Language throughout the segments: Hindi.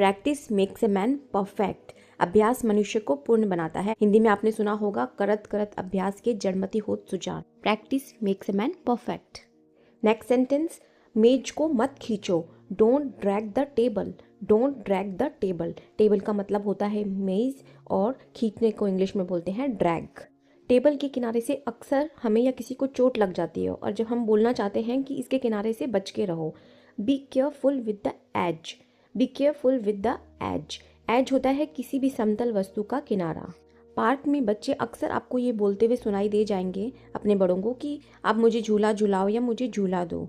Practice makes a man perfect. अभ्यास मनुष्य को पूर्ण बनाता है। हिंदी में आपने सुना होगा, करत करत अभ्यास के जड़मति होत सुजान। Practice makes a man perfect. Next sentence, मेज को मत खींचो, don't drag the table. Don't drag the table. Table का मतलब होता है मेज और खींचने को इंग्लिश में बोलते हैं ड्रैग। टेबल के किनारे से अक्सर हमें या किसी को चोट लग जाती है और जब हम बोलना चाहते हैं कि इसके किनारे से बच के रहो, be careful with the edge. Be careful with the edge. Edge होता है किसी भी समतल वस्तु का किनारा। पार्क में बच्चे अक्सर आपको ये बोलते हुए सुनाई दे जाएंगे अपने बड़ों को कि आप मुझे झूला झुलाओ या मुझे झूला दो।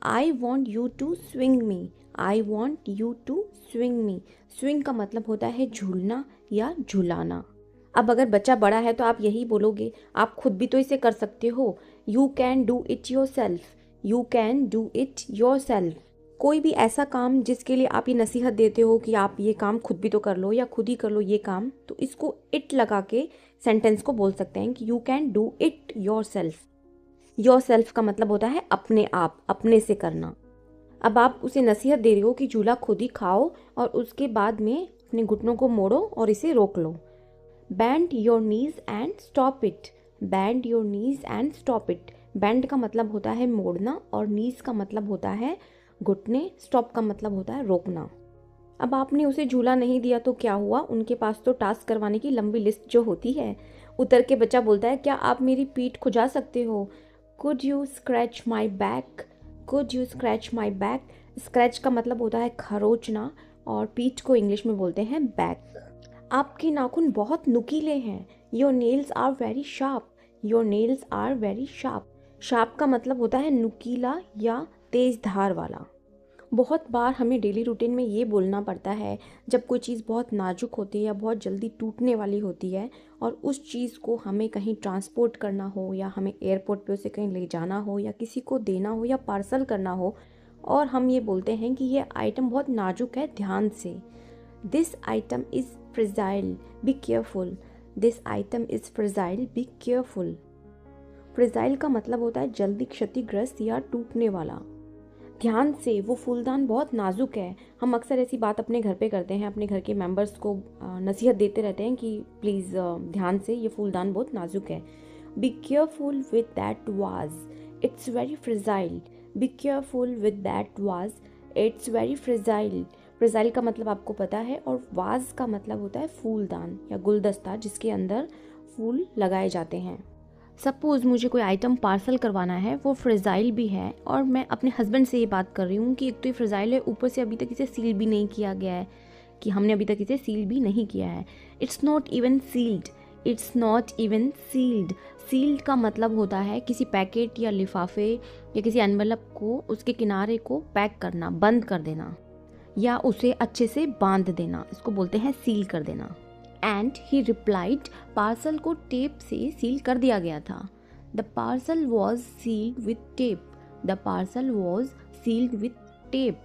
I want you to swing me. I want you to swing me. Swing का मतलब होता है झूलना या झुलाना। अब अगर बच्चा बड़ा है तो आप यही बोलोगे, आप खुद भी तो इसे कर सकते हो। You can do it your self. You can do it your self. कोई भी ऐसा काम जिसके लिए आप ये नसीहत देते हो कि आप ये काम खुद भी तो कर लो या खुद ही कर लो ये काम, तो इसको इट लगा के सेंटेंस को बोल सकते हैं कि you can do it your self. Your self का मतलब होता है अपने आप, अपने से करना। अब आप उसे नसीहत दे रहे हो कि झूला खुद ही खाओ और उसके बाद में अपने घुटनों को मोड़ो और इसे रोक लो। Bend your knees and stop it. Bend your knees and stop it. Bend का मतलब होता है मोड़ना और नीज का मतलब होता है घुटने, स्टॉप का मतलब होता है रोकना। अब आपने उसे झूला नहीं दिया तो क्या हुआ, उनके पास तो टास्क करवाने की लंबी लिस्ट जो होती है। उतर के बच्चा बोलता है, क्या आप मेरी पीठ खुजा सकते हो। Could you scratch my back. Could you scratch my back. Scratch का मतलब होता है खरोचना और पीठ को इंग्लिश में बोलते हैं बैक। आपके नाखून बहुत नुकीले हैं। Your nails are very sharp. Your nails are very sharp. Sharp का मतलब होता है नुकीला या तेज धार वाला। बहुत बार हमें डेली रूटीन में ये बोलना पड़ता है जब कोई चीज़ बहुत नाजुक होती है या बहुत जल्दी टूटने वाली होती है और उस चीज़ को हमें कहीं ट्रांसपोर्ट करना हो या हमें एयरपोर्ट पे उसे कहीं ले जाना हो या किसी को देना हो या पार्सल करना हो, और हम ये बोलते हैं कि ये आइटम बहुत नाजुक है, ध्यान से। This item is fragile, be careful. This item is fragile, be careful. Fragile का मतलब होता है जल्दी क्षतिग्रस्त या टूटने वाला। ध्यान से, वो फूलदान बहुत नाजुक है। हम अक्सर ऐसी बात अपने घर पे करते हैं, अपने घर के मेंबर्स को नसीहत देते रहते हैं कि प्लीज़ ध्यान से, ये फूलदान बहुत नाजुक है। B careful with that was, it's very fragile. B careful with that was, it's very fragile. Fragile का मतलब आपको पता है, और वाज का मतलब होता है फूलदान या गुलदस्ता जिसके अंदर फूल लगाए जाते हैं। सपोज़ मुझे कोई आइटम पार्सल करवाना है, वो फ्रेजाइल भी है, और मैं अपने हस्बैंड से ये बात कर रही हूँ कि एक तो ये फ्रेजाइल है, ऊपर से अभी तक इसे सील भी नहीं किया गया है, कि हमने अभी तक इसे सील भी नहीं किया है। It's not even sealed. It's not even sealed. Sealed का मतलब होता है किसी पैकेट या लिफाफे या किसी एनवेलप को, उसके किनारे को पैक करना, बंद कर देना या उसे अच्छे से बांध देना, इसको बोलते हैं सील कर देना। एंड ही रिप्लाइड, पार्सल को टेप से सील कर दिया गया था। The parcel was sealed with tape. The parcel was sealed with tape.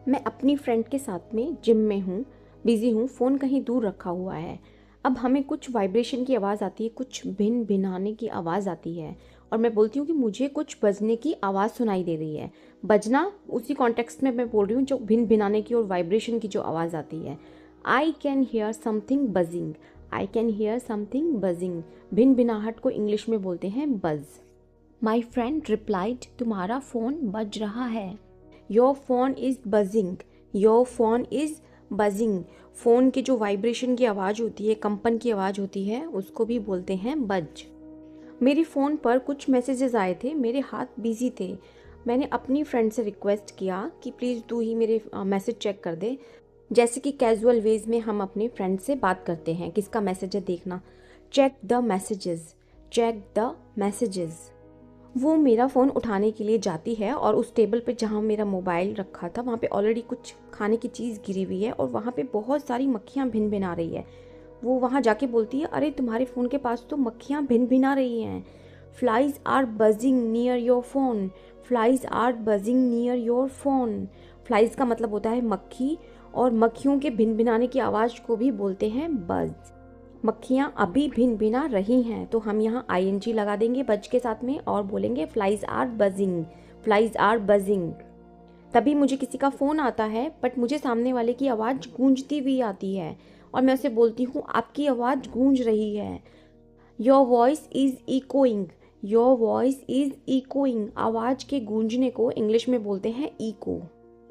मैं अपनी फ्रेंड के साथ में जिम में हूँ, बिजी हूँ, फ़ोन कहीं दूर रखा हुआ है। अब हमें कुछ वाइब्रेशन की आवाज़ आती है, कुछ भिन भिनाने की आवाज़ आती है, और मैं बोलती हूँ कि मुझे कुछ बजने की आवाज़ सुनाई दे रही है। बजना उसी कॉन्टेक्स्ट में मैं बोल रही हूँ जो भिन भिनाने की और वाइब्रेशन की जो आवाज़ आती है। I can hear something buzzing. I can hear something buzzing. भिन भिनाहट को इंग्लिश में बोलते हैं buzz. My friend replied, तुम्हारा फ़ोन बज रहा है। Your phone is buzzing. Your phone is buzzing. Phone की जो वाइब्रेशन की आवाज़ होती है, कंपन की आवाज़ होती है, उसको भी बोलते हैं बज। मेरे फ़ोन पर कुछ मैसेजेस आए थे, मेरे हाथ बिजी थे। मैंने अपनी फ्रेंड से रिक्वेस्ट किया कि प्लीज़ तू ही मेरे मैसेज चेक कर दे। जैसे कि कैजुअल वेज में हम अपने फ्रेंड से बात करते हैं, किसका मैसेज है देखना। Check the messages. Check the messages. वो मेरा फ़ोन उठाने के लिए जाती है और उस टेबल पे जहाँ मेरा मोबाइल रखा था वहाँ पे ऑलरेडी कुछ खाने की चीज़ गिरी हुई है और वहाँ पे बहुत सारी मक्खियाँ भिन भिन आ रही है। वो वहाँ जाके बोलती है, अरे तुम्हारे फ़ोन के पास तो मक्खियाँ भिन भिन आ रही हैं। Flies are buzzing near your phone. Flies are buzzing near your phone. Flies का मतलब होता है मक्खी, और मक्खियों के भिन भिनाने की आवाज़ को भी बोलते हैं बज। मक्खियाँ अभी भिन भिना रही हैं, तो हम यहाँ ING लगा देंगे बज के साथ में और बोलेंगे flies are buzzing. Flies are buzzing. तभी मुझे किसी का फ़ोन आता है बट मुझे सामने वाले की आवाज़ गूंजती हुई आती है और मैं उसे बोलती हूँ आपकी आवाज़ गूंज रही है। Your voice is echoing, your voice is echoing. आवाज़ के गूंजने को इंग्लिश में बोलते हैं इको,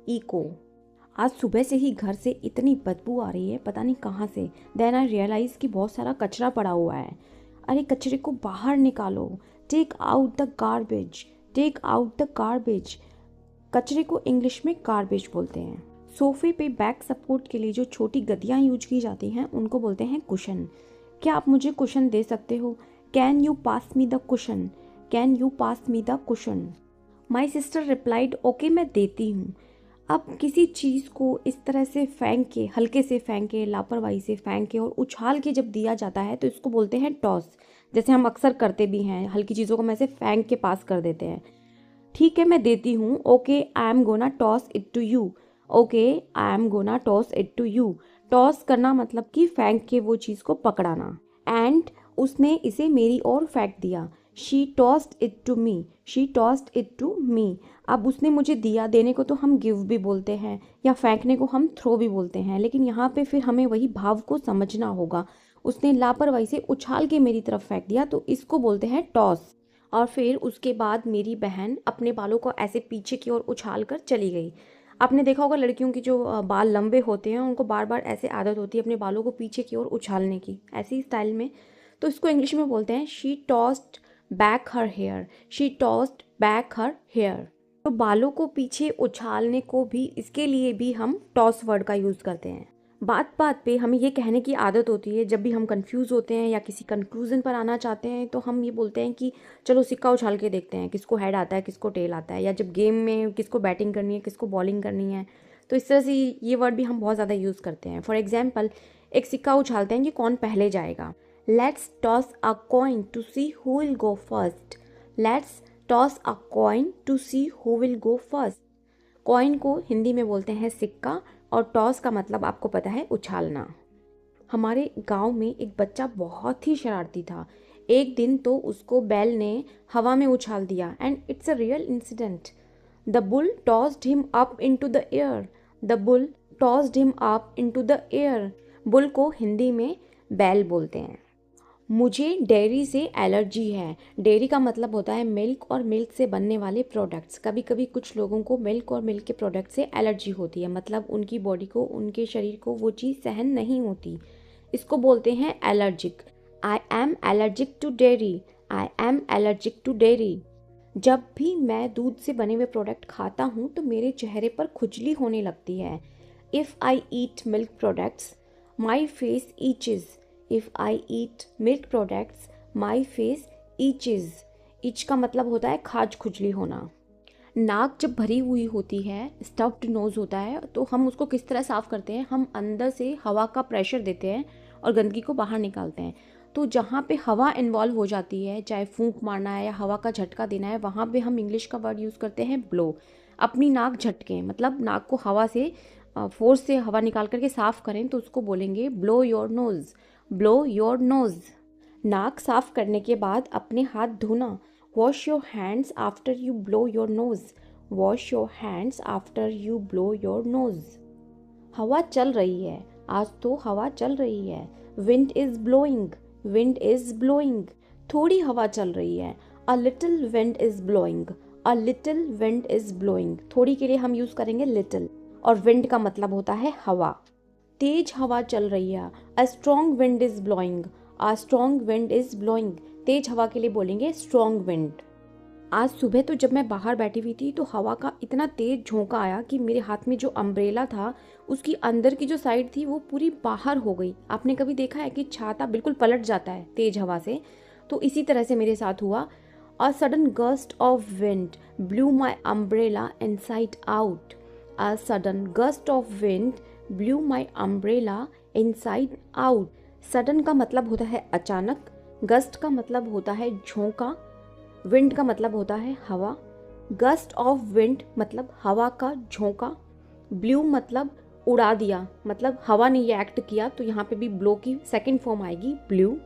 इको। आज सुबह से ही घर से इतनी बदबू आ रही है, पता नहीं कहाँ से। देन आई रियलाइज़ कि बहुत सारा कचरा पड़ा हुआ है। अरे कचरे को बाहर निकालो, take out the garbage, take out the garbage. कचरे को इंग्लिश में गार्बेज बोलते हैं। सोफे पे बैक सपोर्ट के लिए जो छोटी गद्दियाँ यूज की जाती हैं उनको बोलते हैं कुशन। क्या आप मुझे कुशन दे सकते हो? Can you pass me the cushion, can you pass me the cushion. My sister replied okay मैं देती हूँ। अब किसी चीज़ को इस तरह से फेंक के, हल्के से फेंक के, लापरवाही से फेंक के और उछाल के जब दिया जाता है तो इसको बोलते हैं टॉस। जैसे हम अक्सर करते भी हैं, हल्की चीज़ों को हम ऐसे फेंक के पास कर देते हैं। ठीक है मैं देती हूँ, okay I am gonna toss it to you, okay I am gonna toss it to you. Toss करना मतलब कि फेंक के वो चीज़ को पकड़ाना। एंड उसने इसे मेरी ओर फेंक दिया। She tossed it to me, she tossed it to me. अब उसने मुझे दिया, देने को तो हम गिव भी बोलते हैं या फेंकने को हम थ्रो भी बोलते हैं, लेकिन यहाँ पे फिर हमें वही भाव को समझना होगा। उसने लापरवाही से उछाल के मेरी तरफ फेंक दिया तो इसको बोलते हैं टॉस। और फिर उसके बाद मेरी बहन अपने बालों को ऐसे पीछे की ओर उछाल कर चली गई। आपने देखा होगा लड़कियों की जो बाल लंबे होते हैं उनको बार बार ऐसे आदत होती है अपने बालों को पीछे की ओर उछालने की, ऐसी स्टाइल में। तो इसको इंग्लिश में बोलते हैं she tossed back her hair, she tossed back her hair. तो बालों को पीछे उछालने को भी, इसके लिए भी हम टॉस वर्ड का यूज़ करते हैं। बात बात पे हमें ये कहने की आदत होती है, जब भी हम कंफ्यूज होते हैं या किसी कंक्लूजन पर आना चाहते हैं तो हम ये बोलते हैं कि चलो सिक्का उछाल के देखते हैं किसको हेड आता है किसको टेल आता है, या जब गेम में किसको बैटिंग करनी है किसको बॉलिंग करनी है। तो इस तरह से ये वर्ड भी हम बहुत ज़्यादा यूज़ करते हैं। फॉर एग्जाम्पल, एक सिक्का उछालते हैं कि कौन पहले जाएगा। Let's toss a coin to see who will go first, let's toss a coin to see who will go first. Coin को हिंदी में बोलते हैं सिक्का और टॉस का मतलब आपको पता है उछालना। हमारे गांव में एक बच्चा बहुत ही शरारती था। एक दिन तो उसको बैल ने हवा में उछाल दिया and it's a real incident. The bull tossed him up into the air, the bull tossed him up into the air. Bull को हिंदी में बैल बोलते हैं। मुझे डेयरी से एलर्जी है। डेयरी का मतलब होता है मिल्क और मिल्क से बनने वाले प्रोडक्ट्स। कभी कभी कुछ लोगों को मिल्क और मिल्क के प्रोडक्ट से एलर्जी होती है, मतलब उनकी बॉडी को, उनके शरीर को वो चीज़ सहन नहीं होती। इसको बोलते हैं allergic. I am allergic to dairy, I am allergic to dairy. जब भी मैं दूध से बने हुए प्रोडक्ट खाता हूँ तो मेरे चेहरे पर खुजली होने लगती है। If I eat milk products my face itches, If I eat milk products, my face itches. Itch का मतलब होता है खाज खुजली होना। नाक जब भरी हुई होती है, स्टफ्ड नोज़ होता है, तो हम उसको किस तरह साफ़ करते हैं? हम अंदर से हवा का प्रेशर देते हैं और गंदगी को बाहर निकालते हैं। तो जहाँ पे हवा इन्वॉल्व हो जाती है, चाहे फूंक मारना है या हवा का झटका देना है, वहाँ पे हम इंग्लिश का वर्ड यूज़ करते हैं ब्लो। अपनी नाक झटकें, मतलब नाक को हवा से फोर्स से हवा निकाल करके साफ़ करें तो उसको बोलेंगे blow your nose, blow your nose. नाक साफ करने के बाद अपने हाथ धोना। Wash your hands after you blow your nose, wash your hands after you blow your nose. हवा चल रही है, आज तो हवा चल रही है। Wind is blowing, wind is blowing. थोड़ी हवा चल रही है। A little wind is blowing, a little wind is blowing. थोड़ी के लिए हम यूज़ करेंगे लिटिल, और विंड का मतलब होता है हवा। तेज हवा चल रही है। A strong wind is blowing, a strong wind is blowing. तेज हवा के लिए बोलेंगे स्ट्रॉन्ग विंड। आज सुबह तो जब मैं बाहर बैठी हुई थी तो हवा का इतना तेज झोंका आया कि मेरे हाथ में जो अम्ब्रेला था उसकी अंदर की जो साइड थी वो पूरी बाहर हो गई। आपने कभी देखा है कि छाता बिल्कुल पलट जाता है तेज हवा से? तो इसी तरह से मेरे साथ हुआ। A sudden gust of wind blew my umbrella inside out, a sudden gust of wind blew my umbrella inside out. Sudden का मतलब होता है अचानक, गस्ट का मतलब होता है झोंका, विंड का मतलब होता है हवा। गस्ट ऑफ विंड मतलब हवा का झोंका। ब्लू मतलब उड़ा दिया, मतलब हवा ने ये एक्ट किया, तो यहाँ पे भी ब्लो की सेकंड फॉर्म आएगी ब्लू।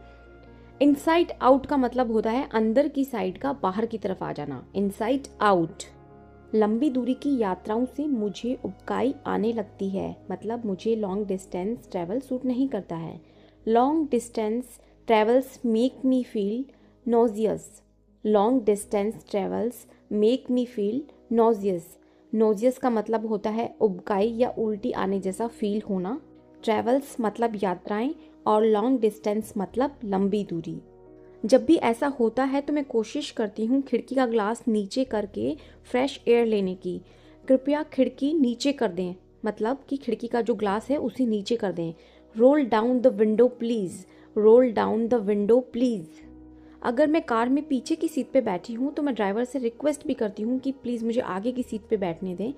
इनसाइड आउट का मतलब होता है अंदर की साइड का बाहर की तरफ आ जाना, इनसाइड आउट। लंबी दूरी की यात्राओं से मुझे उबकाई आने लगती है, मतलब मुझे लॉन्ग डिस्टेंस ट्रैवल सूट नहीं करता है। Long distance travels make me feel nauseous. Long distance travels make me feel nauseous. Nauseous का मतलब होता है उबकाई या उल्टी आने जैसा फील होना। ट्रैवल्स मतलब यात्राएं और लॉन्ग डिस्टेंस मतलब लंबी दूरी। जब भी ऐसा होता है तो मैं कोशिश करती हूँ खिड़की का ग्लास नीचे करके फ्रेश एयर लेने की। कृपया खिड़की नीचे कर दें, मतलब कि खिड़की का जो ग्लास है उसे नीचे कर दें। Roll down the window please. Roll down the window please. अगर मैं कार में पीछे की सीट पे बैठी हूँ तो मैं ड्राइवर से रिक्वेस्ट भी करती हूँ कि प्लीज़ मुझे आगे की सीट पे बैठने दें।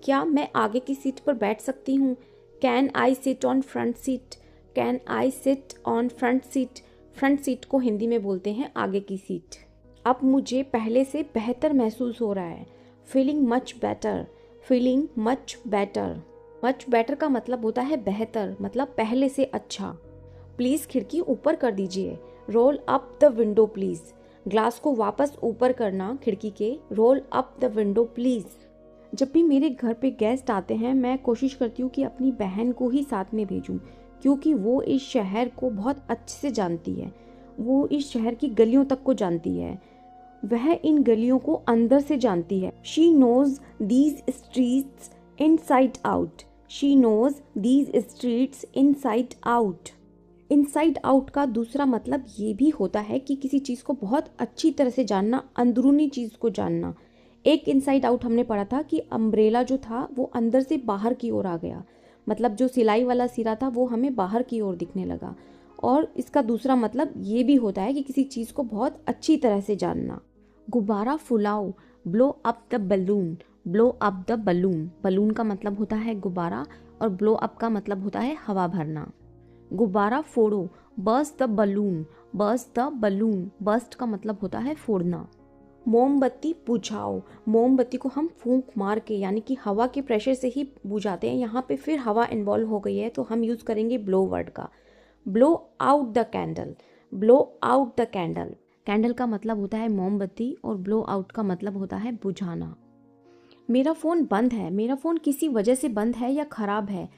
क्या मैं आगे की सीट पर बैठ सकती हूँ? Can I sit on front seat? Can I sit on front seat? Front seat को हिंदी में बोलते हैं आगे की सीट। अब मुझे पहले से बेहतर महसूस हो रहा है। Feeling much better. Feeling much better. Much better का मतलब होता है बेहतर, मतलब पहले से अच्छा। प्लीज़ खिड़की ऊपर कर दीजिए। Roll up the window please. Glass को वापस ऊपर करना खिड़की के। Roll up the window please. जब भी मेरे घर पे गेस्ट आते हैं मैं कोशिश करती हूँ कि अपनी बहन को ही साथ में भेजूँ, क्योंकि वो इस शहर को बहुत अच्छे से जानती है। वो इस शहर की गलियों तक को जानती है। वह इन गलियों को अंदर से जानती है। She knows these streets inside out. She knows these streets inside out. Inside out का दूसरा मतलब ये भी होता है कि किसी चीज़ को बहुत अच्छी तरह से जानना, अंदरूनी चीज़ को जानना। एक इनसाइड आउट हमने पढ़ा था कि अम्ब्रेला जो था वो अंदर से बाहर की ओर आ गया, मतलब जो सिलाई वाला सिरा था वो हमें बाहर की ओर दिखने लगा। और इसका दूसरा मतलब ये भी होता है कि किसी चीज़ को बहुत अच्छी तरह से जानना। गुब्बारा फुलाओ। Blow up the balloon. Blow up the balloon. Balloon का मतलब होता है गुब्बारा और ब्लो अप का मतलब होता है हवा भरना। गुब्बारा फोड़ो। Burst the balloon. Burst the balloon. Burst का मतलब होता है फोड़ना। मोमबत्ती बुझाओ। मोमबत्ती को हम फूंक मार के यानी कि हवा के प्रेशर से ही बुझाते हैं। यहाँ पे फिर हवा इन्वॉल्व हो गई है तो हम यूज़ करेंगे ब्लो वर्ड का। Blow out the candle. Blow out the candle. Candle का मतलब होता है मोमबत्ती और ब्लो आउट का मतलब होता है बुझाना। मेरा फ़ोन बंद है। मेरा फ़ोन किसी वजह से बंद है या ख़राब है,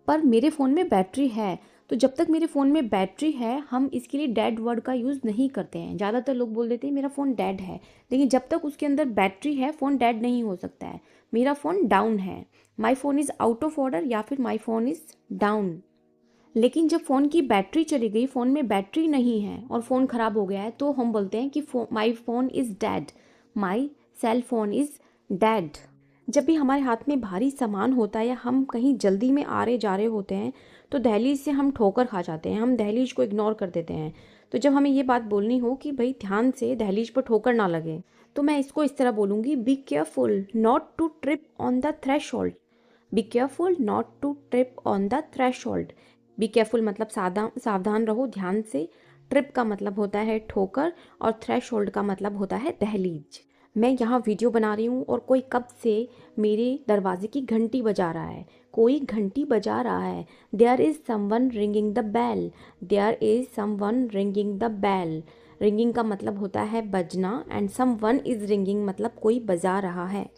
पर मेरे फ़ोन में बैटरी है। तो जब तक मेरे फ़ोन में बैटरी है हम इसके लिए डेड वर्ड का यूज़ नहीं करते हैं। ज़्यादातर लोग बोल देते हैं मेरा फ़ोन डेड है, लेकिन जब तक उसके अंदर बैटरी है फ़ोन डेड नहीं हो सकता है। मेरा फ़ोन डाउन है। माई phone is out of order या फिर माई फ़ोन इज़ डाउन। लेकिन जब फ़ोन की बैटरी चली गई, फ़ोन में बैटरी नहीं है और फ़ोन ख़राब हो गया है, तो हम बोलते हैं कि my phone is dead. My cell phone is dead. जब भी हमारे हाथ में भारी सामान होता है या हम कहीं जल्दी में आ रहे जा रहे होते हैं तो दहलीज से हम ठोकर खा जाते हैं। हम दहलीज को इग्नोर कर देते हैं। तो जब हमें ये बात बोलनी हो कि भाई ध्यान से दहलीज पर ठोकर ना लगे, तो मैं इसको इस तरह बोलूँगी, be careful not to trip on the threshold. Be careful not to trip on the threshold. Be careful मतलब सावधान रहो, ध्यान से। ट्रिप का मतलब होता है ठोकर और थ्रेशोल्ड का मतलब होता है दहलीज। मैं यहाँ वीडियो बना रही हूँ और कोई कब से मेरे दरवाजे की घंटी बजा रहा है। कोई घंटी बजा रहा है। There is someone ringing the bell. There is someone ringing the bell. Ringing का मतलब होता है बजना एंड समवन इज़ रिंगिंग मतलब कोई बजा रहा है।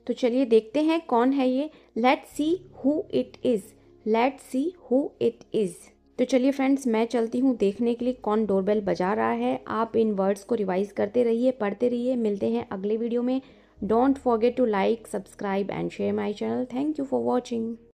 तो चलिए देखते हैं कौन है ये। Let's see who it is. Let's see who it is. तो चलिए फ्रेंड्स, मैं चलती हूँ देखने के लिए कौन डोरबेल बजा रहा है। आप इन वर्ड्स को रिवाइज करते रहिए, पढ़ते रहिए। मिलते हैं अगले वीडियो में। Don't forget to like, subscribe and share my channel. Thank you for watching.